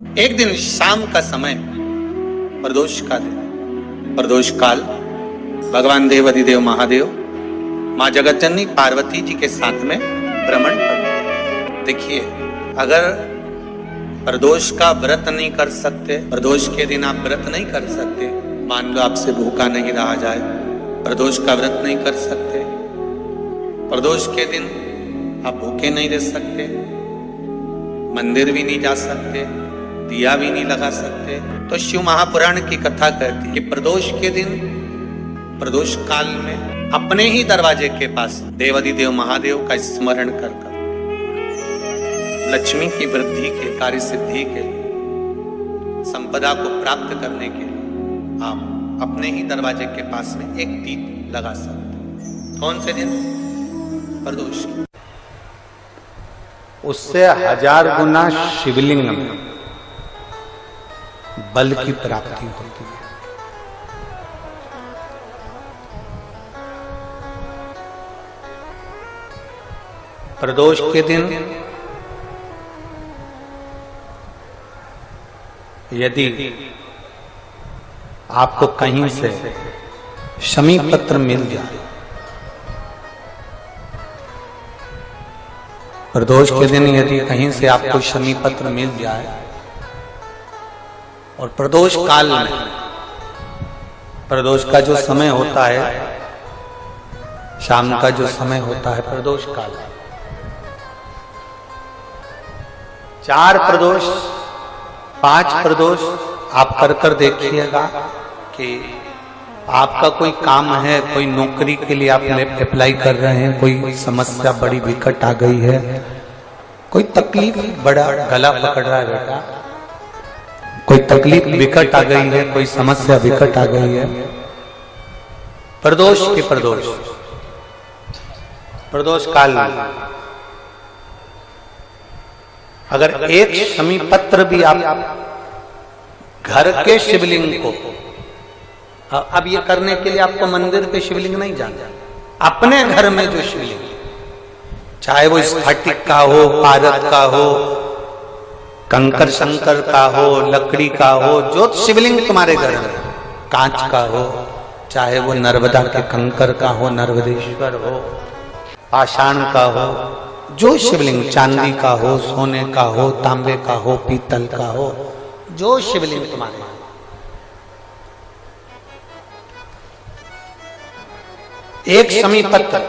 एक दिन शाम का समय, प्रदोष का दिन, प्रदोष काल, भगवान देव अधिदेव महादेव माँ जगतजननी पार्वती जी के साथ में भ्रमण कर। देखिए, अगर प्रदोष का व्रत नहीं कर सकते, प्रदोष के दिन आप व्रत नहीं कर सकते, मान लो आपसे भूखा नहीं रहा जाए, प्रदोष का व्रत नहीं कर सकते, प्रदोष के दिन आप भूखे नहीं रह सकते, मंदिर भी नहीं जा सकते, दिया भी नहीं लगा सकते, तो शिव महापुराण की कथा कहती है कि प्रदोष के दिन, प्रदोष काल में अपने ही दरवाजे के पास देवाधिदेव महादेव का स्मरण कर लक्ष्मी की वृद्धि के, कार्य सिद्धि के, संपदा को प्राप्त करने के लिए आप अपने ही दरवाजे के पास में एक दीप लगा सकते। कौन से दिन? प्रदोष। उससे 1000 गुना शिवलिंग में बल की प्राप्ति होती है। प्रदोष के दिन यदि आपको कहीं से शमी पत्र मिल जाए, प्रदोष के दिन यदि कहीं से आपको शमी पत्र मिल जाए और प्रदोष काल में, प्रदोष का जो समय होता है, शाम का जो समय होता है प्रदोष काल, 4 प्रदोष 5 प्रदोष आप कर देखिएगा कि आपका कोई काम है, कोई नौकरी के लिए आप अप्लाई कर रहे हैं, कोई समस्या बड़ी विकट आ गई है, कोई तकलीफ, बड़ा गला पकड़ रहा है बेटा, कोई तकलीफ विकट आ गई है, कोई समस्या विकट आ गई है, प्रदोष के प्रदोष काल में अगर एक शमी पत्र भी आप घर के शिवलिंग को, अब ये करने के लिए आपको मंदिर पे शिवलिंग नहीं जाना, अपने घर में जो शिवलिंग, चाहे वो स्फटिक का हो, पारद का हो, कंकर शंकर का हो, लकड़ी का हो, जो शिवलिंग तुम्हारे घर में, कांच का हो, चाहे वो नर्मदा के कंकर का हो, नर्मदेश्वर हो, पाषाण का हो, जो शिवलिंग, चांदी का हो, सोने का हो, तांबे का हो, पीतल का हो, जो शिवलिंग तुम्हारे, एक शमी पत्र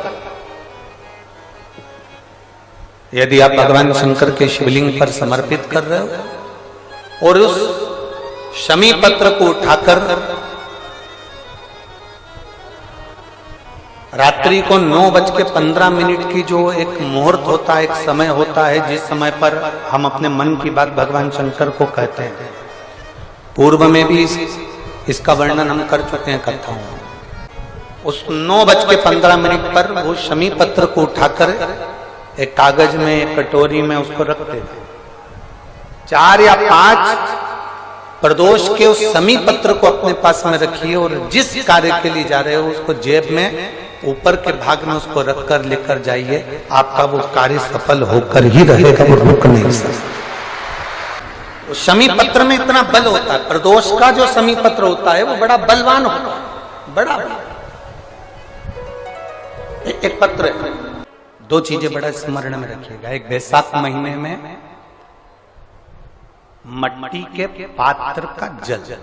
यदि आप भगवान शंकर के शिवलिंग पर समर्पित कर रहे हो और उस शमी पत्र को उठाकर रात्रि को 9:15 की जो एक मुहूर्त होता है, एक समय होता है, जिस समय पर हम अपने मन की बात भगवान शंकर को कहते हैं, पूर्व में भी इसका वर्णन हम कर चुके हैं कथाओं में, उस 9:15 पर वो शमी पत्र को उठाकर एक कागज में, एक कटोरी में उसको रखते थे। 4 या 5 प्रदोष के उस शमी पत्र को अपने पास में रखिए और जिस कार्य के लिए जा रहे हो उसको जेब में ऊपर के भाग में उसको रखकर लेकर जाइए, आपका वो कार्य सफल होकर ही रहेगा, वो रुक नहीं सकता। शमी पत्र में इतना बल होता है, प्रदोष का जो शमी पत्र होता है वो बड़ा बलवान होता है, बड़ा एक पत्र है। 2 चीजें बड़ा स्मरण में रखिएगा। एक, बैसाख महीने में मट्टी के पात्र का जल,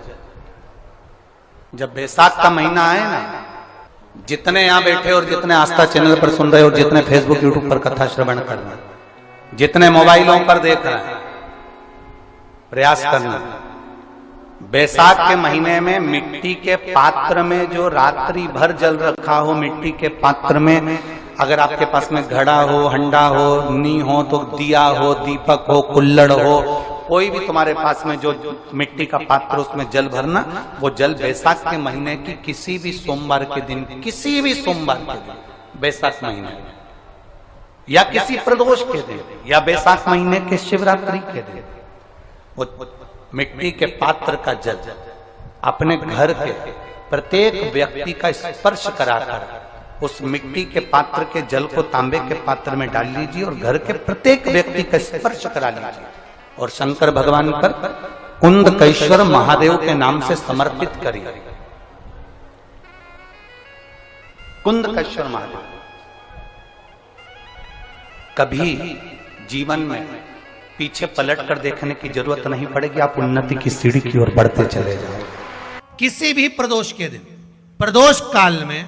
जब बैसाख का महीना आए ना, जितने यहां बैठे और जितने आस्था चैनल पर सुन रहे हो, जितने फेसबुक यूट्यूब पर कथा श्रवण कर रहे हैं, जितने मोबाइलों पर देख रहे हैं, प्रयास करना, बैसाख के महीने में मिट्टी के पात्र में जो रात्रि भर जल रखा हो, मिट्टी के पात्र में, अगर आपके पास में घड़ा हो, हंडा हो, नी हो, तो दिया हो, दीपक हो, कुल्लड़ हो, कोई भी तुम्हारे पास में जो मिट्टी का पात्र, उसमें जल भरना। वो जल बैसाख के महीने की किसी भी सोमवार के दिन, किसी भी सोमवार के दिन, बैसाख महीने में, या किसी प्रदोष के दिन, या बैसाख महीने के शिवरात्रि के दिन, वो मिट्टी के पात्र का जल अपने घर के प्रत्येक व्यक्ति का स्पर्श कराकर उस मिट्टी के पात्र के जल को तांबे के पात्र में डाल लीजिए और घर के प्रत्येक व्यक्ति का स्पर्श करा लीजिए। और शंकर भगवान पर कुंदकेश्वर महादेव के नाम से समर्पित करिए। कुंदकेश्वर महादेव। कभी जीवन में पीछे पलट कर देखने की जरूरत नहीं पड़ेगी, आप उन्नति की सीढ़ी की ओर बढ़ते चले जाओ। किसी भी प्रदोष के दिन, प्रदोष काल में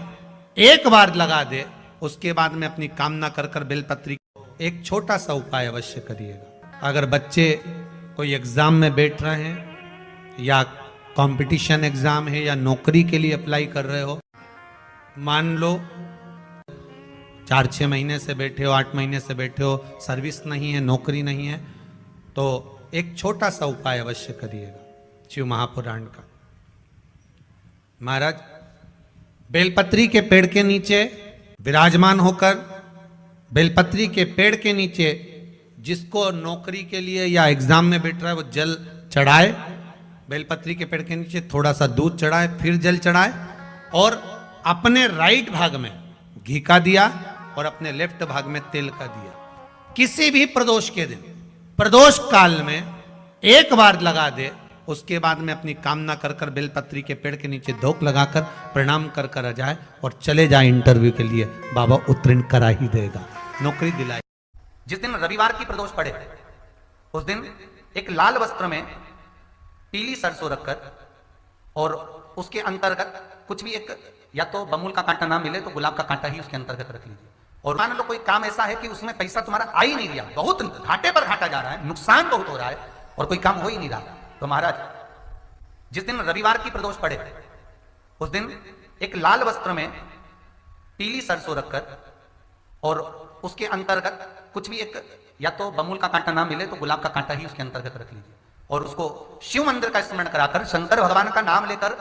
एक बार लगा दे, उसके बाद में अपनी कामना कर कर बेलपत्री एक छोटा सा उपाय अवश्य करिएगा। अगर बच्चे कोई एग्जाम में बैठ रहे हैं या कंपटीशन एग्जाम है या नौकरी के लिए अप्लाई कर रहे हो, मान लो 4-6 महीने से बैठे हो, 8 महीने से बैठे हो, सर्विस नहीं है, नौकरी नहीं है, तो एक छोटा सा उपाय अवश्य करिएगा शिव महापुराण का। महाराज बेलपत्री के पेड़ के नीचे विराजमान होकर, बेलपत्री के पेड़ के नीचे जिसको नौकरी के लिए या एग्जाम में बैठ रहा है वो जल चढ़ाए, बेलपत्री के पेड़ के नीचे थोड़ा सा दूध चढ़ाए, फिर जल चढ़ाए और अपने राइट भाग में घी का दिया और अपने लेफ्ट भाग में तेल का दिया। किसी भी प्रदोष के दिन, प्रदोष काल में एक बार लगा दे, उसके बाद में अपनी कामना कर कर बेलपत्री के पेड़ के नीचे धोख लगाकर प्रणाम कर कर आ जाए और चले जाए इंटरव्यू के लिए, बाबा उत्तीर्ण करा ही देगा, नौकरी दिलाए। जिस दिन रविवार की प्रदोष पड़े उस दिन एक लाल वस्त्र में पीली सरसों रखकर और उसके अंतर्गत कुछ भी एक, या तो बमूल का कांटा ना मिले तो गुलाब का कांटा ही उसके अंतर्गत रख लीजिए। और मान लो कोई काम ऐसा है कि उसमें पैसा तुम्हारा आ ही नहीं रहा, बहुत घाटे पर घाटा जा रहा है, नुकसान बहुत हो रहा है और कोई काम हो ही नहीं रहा, तो महाराज जिस दिन रविवार की प्रदोष पड़े उस दिन एक लाल वस्त्र में पीली सरसों रखकर और उसके अंतर्गत कुछ भी एक, या तो बमूल का कांटा ना मिले तो गुलाब का कांटा ही उसके अंतर्गत रख लीजिए और उसको शिव मंदिर का स्मरण कराकर शंकर भगवान का नाम लेकर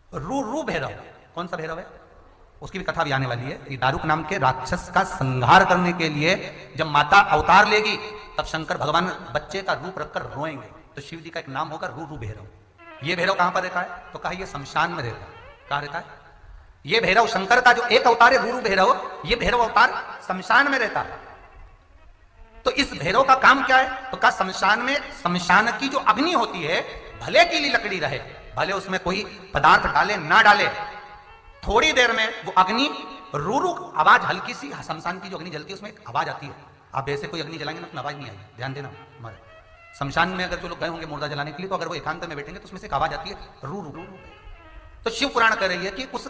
रू भैरव, कौन सा भैरव है उसकी भी कथा भी आने वाली है। ये दारुक नाम के राक्षस का संहार करने के लिए जब माता अवतार लेगी तब शंकर भगवान बच्चे का रूप रखकर रोएंगे, तो शिव जी का एक नाम होगा रू भैरव। ये भैरव कहां पर रहता है, तो कहा ये शमशान में रहता है। कहां रहता है ये भैरव? शंकर का जो एक अवतार है रू भैरव, ये भैरव अवतार शमशान में रहता है। तो इस भैरव का काम क्या है, तो कहा शमशान में, शमशान की जो अग्नि होती है भले की लकड़ी रहे, भले उसमें कोई पदार्थ डाले ना डाले, थोड़ी देर में वो अग्नि रू आवाज, हल्की सी शमशान की जो अग्नि जलती है उसमें आवाज आती है। आप ऐसे कोई अग्नि जलाएंगे ना तो आवाज नहीं आएगी, ध्यान देना। हमारे शमशान में अगर जो लोग गए होंगे मुर्दा जलाने के लिए, तो अगर वो एकांत में बैठेंगे तो उसमें से एक आवाज आती है रू रू। तो शिव पुराण कह रही है कि उस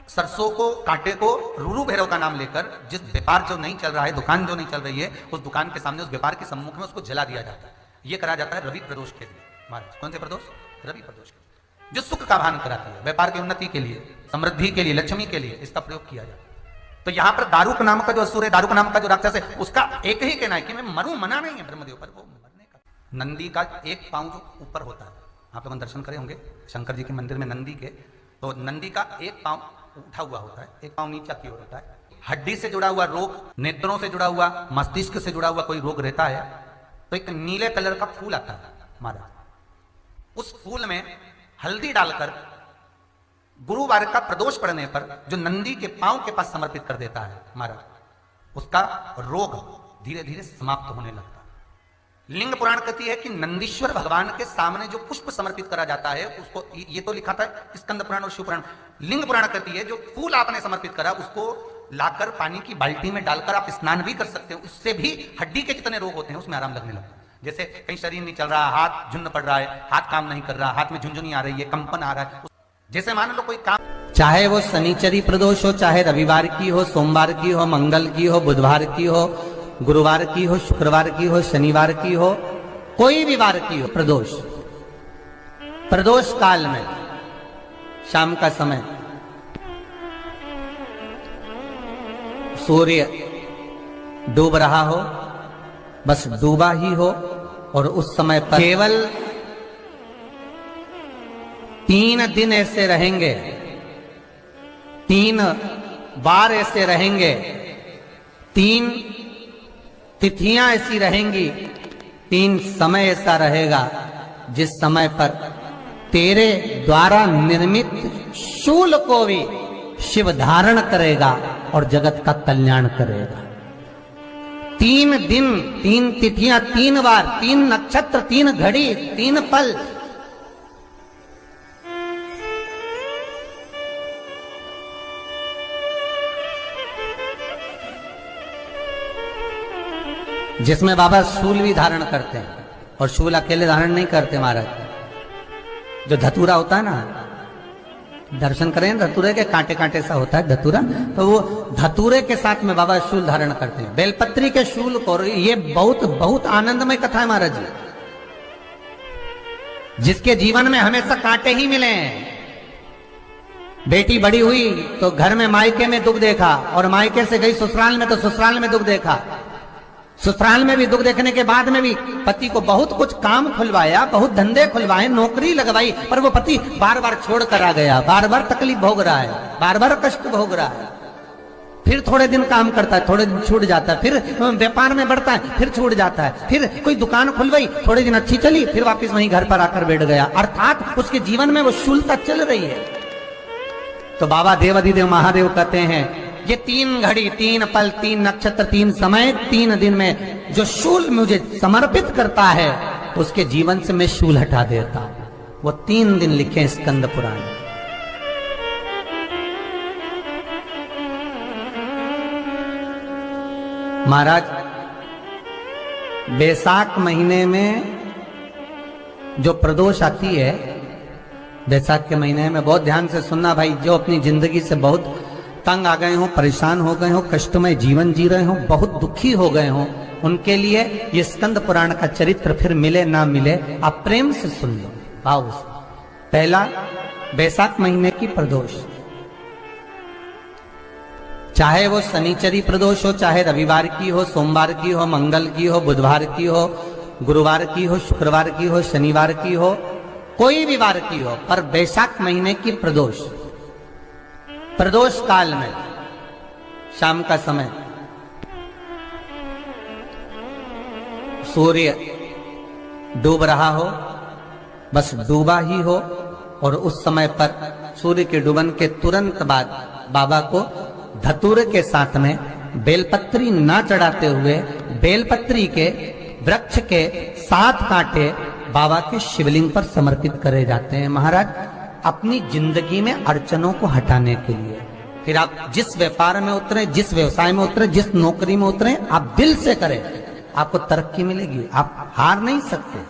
सरसों को, कांटे को रू भैरव का नाम लेकर जिस व्यापार जो नहीं चल रहा है, दुकान जो नहीं चल रही है, उस दुकान के सामने, उस व्यापार के सम्मुख में उसको जला दिया जाता है। ये करा जाता है रवि प्रदोष के लिए। महाराज कौन से प्रदोष? रवि प्रदोष के, जो सुख का भान कराती है, व्यापार की उन्नति के लिए, समृद्धि के लिए, लक्ष्मी के लिए इसका प्रयोग किया जाता है। तो यहां पर दारुक नाम का जो असुर है, दारुक नाम का जो राक्षस है, उसका एक ही कहना है कि मैं मरूं, मना नहीं है ब्रह्मदेव पर, वो मरने का। नंदी का एक पांव जो ऊपर होता है, आप लोग दर्शन करे होंगे शंकर जी के मंदिर में नंदी के, तो नंदी का एक पांव उठा हुआ होता है, एक पांव नीचा की ओर होता है। हड्डी से जुड़ा हुआ रोग, नेत्रों से जुड़ा हुआ, मस्तिष्क से जुड़ा हुआ कोई रोग रहता है तो एक नीले कलर का फूल आता है महाराज, उस फूल में हल्दी डालकर गुरुवार का प्रदोष पड़ने पर जो नंदी के पांव के पास समर्पित कर देता है महाराज, उसका रोग धीरे धीरे समाप्त होने लगता है। लिंग पुराण कहती है कि नंदीश्वर भगवान के सामने जो पुष्प समर्पित करा जाता है उसको, ये तो लिखा था स्कंद पुराण और शिव पुराण, लिंग पुराण कहती है जो फूल आपने समर्पित करा उसको लाकर पानी की बाल्टी में डालकर आप स्नान भी कर सकते हो, उससे भी हड्डी के जितने रोग होते हैं उसमें आराम लगने लगता है। जैसे कहीं शरीर नहीं चल रहा, हाथ झुन्न पड़ रहा है, हाथ काम नहीं कर रहा, हाथ में झुंझुनी आ रही है, कंपन आ रहा है, जैसे मान लो कोई काम, चाहे वो शनिचरी प्रदोष हो, चाहे रविवार की हो, सोमवार की हो, मंगल की हो, बुधवार की हो, गुरुवार की हो, शुक्रवार की हो, शनिवार की हो, कोई भी वार की हो, प्रदोष, प्रदोष काल में शाम का समय सूर्य डूब रहा हो, बस डूबा ही हो, और उस समय पर केवल 3 दिन ऐसे रहेंगे, 3 बार ऐसे रहेंगे, 3 तिथियां ऐसी रहेंगी, 3 समय ऐसा रहेगा जिस समय पर तेरे द्वारा निर्मित शूल को भी शिव धारण करेगा और जगत का कल्याण करेगा। 3 दिन, 3 तिथियां, 3 बार, 3 नक्षत्र, 3 घड़ी, 3 पल। जिसमें बाबा शूल भी धारण करते हैं, और शूल अकेले धारण नहीं करते महाराज। जो धतूरा होता है ना, दर्शन करें धतूरे के, कांटे कांटे सा होता है धतूरा, तो वो धतूरे के साथ में बाबा शूल धारण करते हैं, बेलपत्री के शूल को। ये बहुत बहुत आनंदमय कथा है महाराज जी। जिसके जीवन में हमेशा कांटे ही मिले हैं। बेटी बड़ी हुई तो घर में मायके में दुख देखा, और मायके से गई ससुराल में तो ससुराल में दुख देखा। ससुराल में भी दुख देखने के बाद में भी पति को बहुत कुछ काम खुलवाया, बहुत धंधे खुलवाए, नौकरी लगवाई, पर वो पति बार बार छोड़ कर आ गया, बार बार तकलीफ भोग रहा है, बार बार कष्ट भोग रहा है। फिर थोड़े दिन काम करता है, थोड़े दिन छूट जाता है, फिर व्यापार में बढ़ता है, फिर छूट जाता है, फिर कोई दुकान खुलवाई, थोड़े दिन अच्छी चली, फिर वापस वहीं घर पर आकर बैठ गया। अर्थात उसके जीवन में वो शूलता चल रही है। तो बाबा देवाधिदेव महादेव कहते हैं, ये 3 घड़ी, 3 पल, 3 नक्षत्र, 3 समय, 3 दिन में जो शूल मुझे समर्पित करता है, उसके जीवन से मैं शूल हटा देता हूं। वो 3 दिन लिखे स्कंद पुराण। महाराज, बैसाख महीने में जो प्रदोष आती है, बैसाख के महीने में बहुत ध्यान से सुनना भाई, जो अपनी जिंदगी से बहुत तंग आ गए हो, परेशान हो गए हो, कष्टमय जीवन जी रहे हो, बहुत दुखी हो गए हो, उनके लिए ये स्कंद पुराण का चरित्र फिर मिले ना मिले, आप प्रेम से सुन लो भाव से। पहला, बैसाख महीने की प्रदोष, चाहे वो शनिचरी प्रदोष हो, चाहे रविवार की हो, सोमवार की हो, मंगल की हो, बुधवार की हो, गुरुवार की हो, शुक्रवार की हो, शनिवार की हो, कोई भी वार की हो, पर बैसाख महीने की प्रदोष, प्रदोष काल में शाम का समय सूर्य डूब रहा हो, बस डूबा ही हो, और उस समय पर सूर्य के डूबन के तुरंत बाद बाबा को धतूरे के साथ में बेलपत्री ना चढ़ाते हुए, बेलपत्री के वृक्ष के 7 कांटे बाबा के शिवलिंग पर समर्पित करे जाते हैं महाराज, अपनी जिंदगी में अड़चनों को हटाने के लिए। फिर आप जिस व्यापार में उतरे, जिस व्यवसाय में उतरे, जिस नौकरी में उतरे, आप दिल से करें, आपको तरक्की मिलेगी, आप हार नहीं सकते।